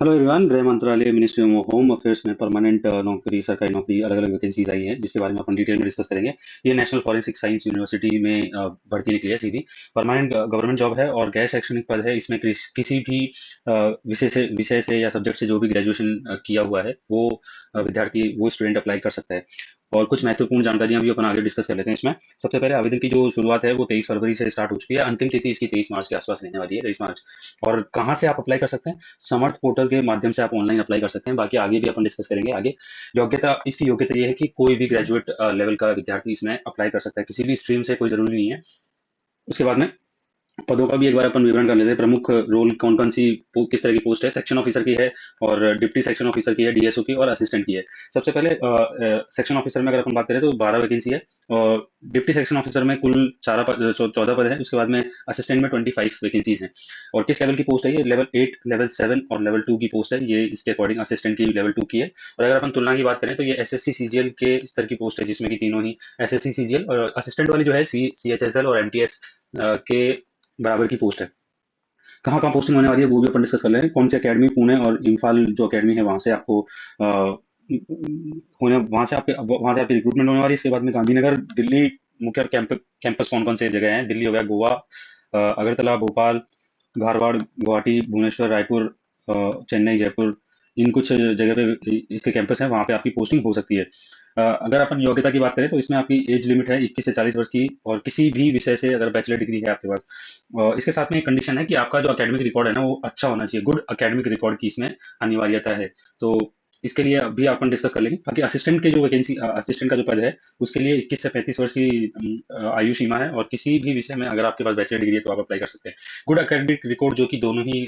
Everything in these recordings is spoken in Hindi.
Hello everyone. गृह मंत्रालय मिनिस्ट्री ऑफ होम अफेयर्स में परमानेंट नौकरी, सरकारी नौकरी, अलग अलग वैकेंसीज आई हैं जिसके बारे में अपन डिटेल में डिस्कस करेंगे। ये नेशनल फॉरेंसिक साइंस यूनिवर्सिटी में भर्ती निकली है सीधी। परमानेंट गवर्नमेंट जॉब है और गैर शैक्षणिक पद है। इसमें किसी भी विषय से या सब्जेक्ट से जो भी ग्रेजुएशन किया हुआ है वो विद्यार्थी, वो स्टूडेंट अप्लाई कर सकता है। और कुछ महत्वपूर्ण जानकारियां भी अपन आगे डिस्कस कर लेते हैं इसमें। सबसे पहले आवेदन की जो शुरुआत है वो 23 फरवरी से स्टार्ट हो चुकी है। अंतिम तिथि इसकी 23 मार्च के आसपास रहने वाली है, 23 मार्च। और कहाँ से आप अप्लाई कर सकते हैं? समर्थ पोर्टल के माध्यम से आप ऑनलाइन अप्लाई कर सकते हैं। बाकी आगे भी अपन डिस्कस करेंगे आगे। इसकी योग्यता ये है कि कोई भी ग्रेजुएट लेवल का विद्यार्थी इसमें अप्लाई कर सकता है, किसी भी स्ट्रीम से, कोई जरूरी नहीं है। उसके बाद में पदों का भी एक बार अपन विवरण कर लेते हैं। प्रमुख रोल कौन कौन सी, किस तरह की पोस्ट है। सेक्शन ऑफिसर की है, और डिप्टी सेक्शन ऑफिसर की है, डीएसओ की, और असिस्टेंट की है। सबसे पहले सेक्शन ऑफिसर में अगर अपन बात करें तो 12 वैकेंसी है। और डिप्टी सेक्शन ऑफिसर में कुल 14 पद है। उसके बाद में असिस्टेंट में 25 वैकेंसीज हैं। और किस लेवल की पोस्ट है? ये लेवल 8, लेवल 7 और लेवल 2 की पोस्ट है। ये इसके अकॉर्डिंग असिस्टेंट की लेवल 2 की है। और अगर अपन तुलना की बात करें तो ये एसएससी सीजीएल के स्तर की पोस्ट है, जिसमें कि तीनों ही एसएससी सीजीएल, और असिस्टेंट वाली जो है सीएचएसएल और एमटीएस के बराबर की पोस्ट है। कहाँ कहाँ पोस्टिंग होने वाली है वो भी अपन डिस्कस कर लेंगे। कौन सी अकेडमी, पुणे और इम्फाल जो अकेडमी है वहाँ से आपको होने वहाँ से आपकी रिक्रूटमेंट होने वाली है। इसके बाद में गांधीनगर, दिल्ली मुख्य कैंपस कौन कौन से जगह हैं? दिल्ली हो गया, गोवा, अगरतला, भोपाल, धारवाड़, गुवाहाटी, भुवनेश्वर, रायपुर, चेन्नई, जयपुर, इन कुछ जगह पे इसके कैंपस हैं, वहाँ पे आपकी पोस्टिंग हो सकती है। अगर अपन योग्यता की बात करें तो इसमें आपकी एज लिमिट है 21 से 40 वर्ष की, और किसी भी विषय से अगर बैचलर डिग्री है आपके पास। इसके साथ में एक कंडीशन है कि आपका जो अकेडमिक रिकॉर्ड है ना वो अच्छा होना चाहिए। गुड अकेडमिक रिकॉर्ड की इसमें अनिवार्यता है। तो इसके लिए अभी अपन डिस्कस कर लेंगे। बाकी असिस्टेंट का जो पद है उसके लिए 21 से 35 वर्ष की आयु सीमा है, और किसी भी विषय में अगर आपके पास बैचलर डिग्री है तो आप अप्लाई कर सकते हैं। गुड एकेडमिक रिकॉर्ड जो कि दोनों ही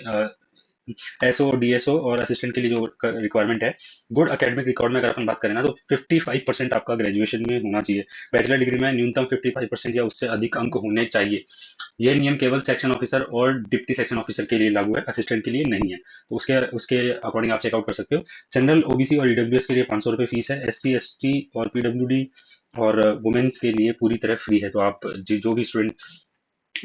एसओ, डीएसओ और असिस्टेंट के लिए जो रिक्वायरमेंट है, गुड एकेडमिक रिकॉर्ड में अगर अपन बात करें ना तो 55% आपका ग्रेजुएशन में होना चाहिए। बैचलर डिग्री में न्यूनतम 55% या उससे अधिक अंक होने चाहिए। यह नियम केवल सेक्शन ऑफिसर और डिप्टी सेक्शन ऑफिसर के लिए लागू है, असिस्टेंट के लिए नहीं है। तो उसके उसके अकॉर्डिंग आप चेकआउट कर सकते हो। जनरल, ओबीसी और ईडब्ल्यूएस के लिए 500 रुपये फीस है। एससी, एसटी और पीडब्ल्यूडी और वुमेन्स के लिए पूरी तरह फ्री है। तो आप जो भी स्टूडेंट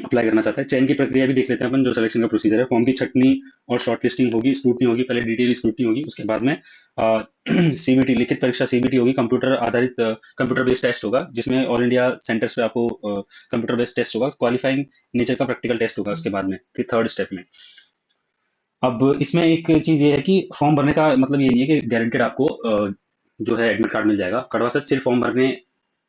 अप्लाई करना चाहता है, चयन की प्रक्रिया भी देख लेते हैं अपन। जो सिलेक्शन का प्रोसीजर है, फॉर्म की छटनी और शॉर्ट लिस्टिंग होगी, स्क्रूटनी होगी। पहले डिटेल स्क्रूटनी होगी, उसके बाद में सीबीटी, लिखित परीक्षा सीबीटी होगी। कंप्यूटर आधारित कंप्यूटर बेस्ड टेस्ट होगा, जिसमें ऑल इंडिया सेंटर्स पे आपको कंप्यूटर बेस्ड टेस्ट होगा। क्वालिफाइंग नेचर का प्रैक्टिकल टेस्ट होगा उसके बाद में, फिर थर्ड स्टेप में। अब इसमें एक चीज ये है कि फॉर्म भरने का मतलब ये नहीं है कि गारंटेड आपको जो है एडमिट कार्ड मिल जाएगा। कड़वा सच, सिर्फ फॉर्म भरने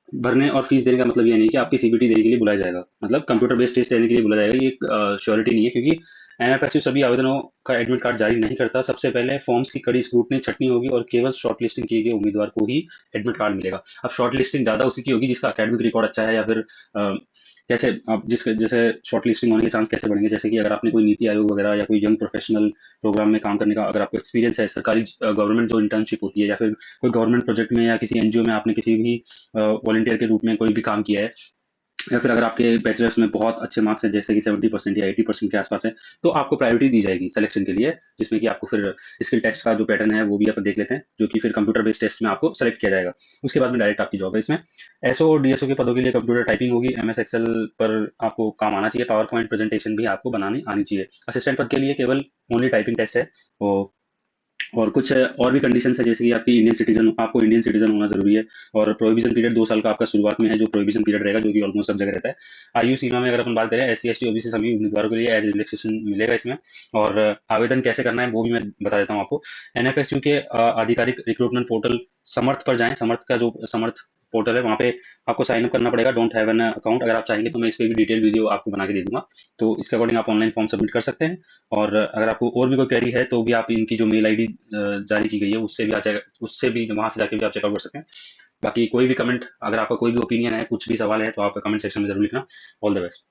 भरने और फीस देने का मतलब ये नहीं कि आपकी सीबीटी देने के लिए बुलाया जाएगा, मतलब कंप्यूटर बेस्ड टेस्ट देने के लिए बुलाया जाएगा। ये एक श्योरिटी नहीं है, क्योंकि एनएफएसयू सभी आवेदनों का एडमिट कार्ड जारी नहीं करता। सबसे पहले फॉर्म्स की कड़ी स्क्रूटनी छटनी होगी, और केवल शॉर्ट लिस्टिंग किए गए उम्मीदवार को ही एडमिट कार्ड मिलेगा। अब शॉर्ट लिस्टिंग ज्यादा उसी की होगी जिसका एकेडमिक रिकॉर्ड अच्छा है, या फिर कैसे आप जिस जैसे शॉर्ट लिस्टिंग होने के चांस कैसे बढ़ेंगे? जैसे कि अगर आपने कोई नीति आयोग वगैरह या कोई यंग प्रोफेशनल प्रोग्राम में काम करने का अगर आपको एक्सपीरियंस है, सरकारी गवर्नमेंट जो इंटर्नशिप होती है, या फिर कोई गवर्नमेंट प्रोजेक्ट में या किसी एनजीओ में आपने किसी भी वॉलंटियर के रूप में कोई भी काम किया है, या फिर अगर आपके बैचलर्स में बहुत अच्छे मार्क्स हैं, जैसे कि 70% या 80% के आसपास है, तो आपको प्रायोरिटी दी जाएगी सिलेक्शन के लिए। जिसमें कि आपको फिर स्किल टेस्ट का जो पैटर्न है वो भी अपन देख लेते हैं, जो कि फिर कंप्यूटर बेस्ड टेस्ट में आपको सेलेक्ट किया जाएगा। उसके बाद में डायरेक्ट आपकी जॉब है इसमें। एसओ और डीएसओ के पदों के लिए कंप्यूटर टाइपिंग होगी। एमएस एक्सेल पर आपको काम आना चाहिए। पावर पॉइंट प्रेजेंटेशन भी आपको बनानी आनी चाहिए। असिस्टेंट पद के लिए केवल ओनली टाइपिंग टेस्ट है। वो और कुछ और भी कंडीशंस है, जैसे कि आपको इंडियन सिटीजन होना जरूरी है। और प्रोहिबिशन पीरियड 2 साल का आपका शुरुआत में है, जो प्रोहिबिशन पीरियड रहेगा, जो कि ऑलमोस्ट सब जगह रहता है। आयु सीमा में अगर अपन बात करें, एससी, एसटी, ओबीसी सभी उम्मीदवारों के लिए एज रिलैक्सेशन मिलेगा इसमें। और आवेदन कैसे करना है वो भी मैं बता देता हूँ आपको। एनएफएसयू के आधिकारिक रिक्रूटमेंट पोर्टल समर्थ पर जाएं। समर्थ पोर्टल है, वहाँ पे आपको साइन अप करना पड़ेगा। डोंट हैव एन अकाउंट, अगर आप चाहेंगे तो मैं इस पर भी डिटेल वीडियो आपको बना के दे दूंगा। तो इसके अकॉर्डिंग आप ऑनलाइन फॉर्म सबमिट कर सकते हैं। और अगर आपको और भी कोई क्वेरी है तो भी आप इनकी जो मेल आईडी जारी की गई है उससे भी वहां से जाके भी आप चेकआउट कर सकते हैं। बाकी कोई भी कमेंट, अगर आपका कोई भी ओपिनियन है, कुछ भी सवाल है, तो आप कमेंट सेक्शन में जरूर लिखना। All the best.